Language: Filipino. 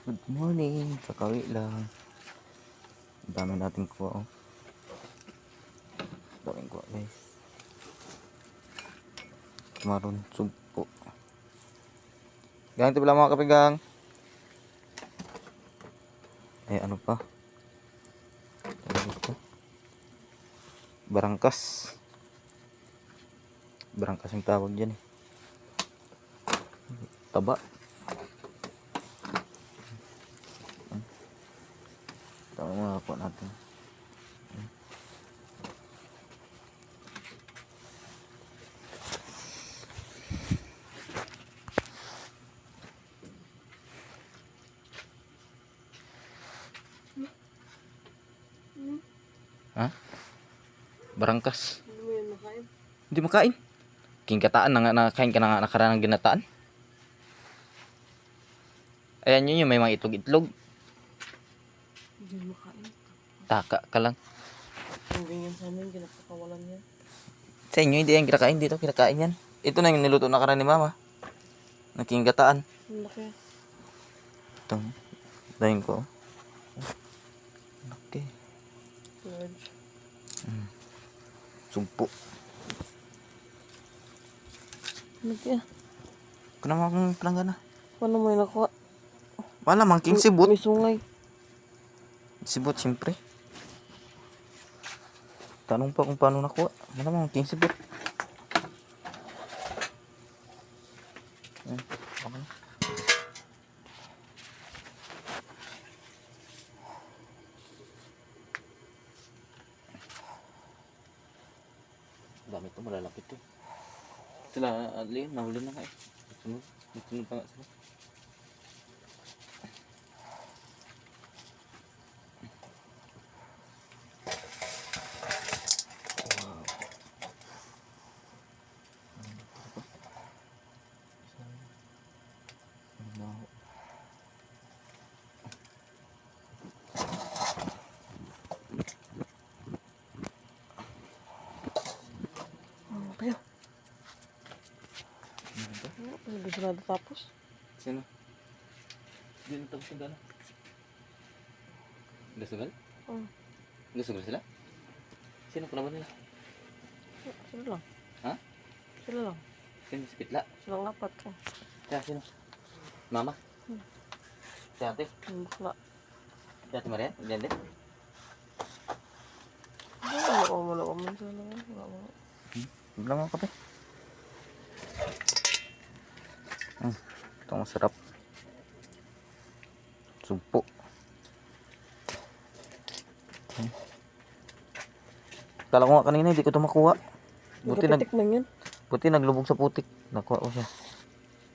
Good morning, kakawi lang. Ang dami natin kuha, oh. Daming kuha, guys. Maroon sumpo. Ganito pala mga kapigang. Ay, ano pa? Ano ito? Barangkas. Barangkas yung tawag dyan, eh. Taba. Tama mga kuha natin. Ha? Barangkas. Hindi mo yan makain? Hindi makain. Kingkataan na nga, nakain ka na nga nakaraan ng ginataan. Ayan yun yung may mga itlog-itlog. Hindi makain. Taka ka lang. Ang ganyan sa amin, ginapakawalan yan. Sa inyo hindi yan kinakain dito, kinakain yan. Ito na yung niluto na karan ni mama. Nakinggataan. Ang laki. Ito. Dahin ko. Okay. Large. Sumpo. Laki. Kung naman akong palanggana. Paano mo yung nakuha? Wala mang king sibut. May sungay. Sibut siyempre. Tanong pa kung paano nakuha. Wala mang king sibut. Okay. Dami ito, malalapit ito. Sila, Adli, nahuli na kayo. Sunod pa nga sila. Ano kayo? Ano gusto na tapos? Sino? Hindi na tapos yung gala. Gasugal? Oo. Gasugal sila? Sino kalaban nila? Sila lang. Ha? Sila lang. Sino si Pitla? Silang apat ko. Siya, sino? Mama? Si ate? Yung bakla. Si ate Maria? Diyan din? Wala ko man sila lang. Wala ko. Wala mga kape. Ito masarap. Sumpo. Kala ko nga kanina hindi ko ito makuha. Buti Nagkapitik man yun. buti naglubog sa putik. Nakuha ko siya.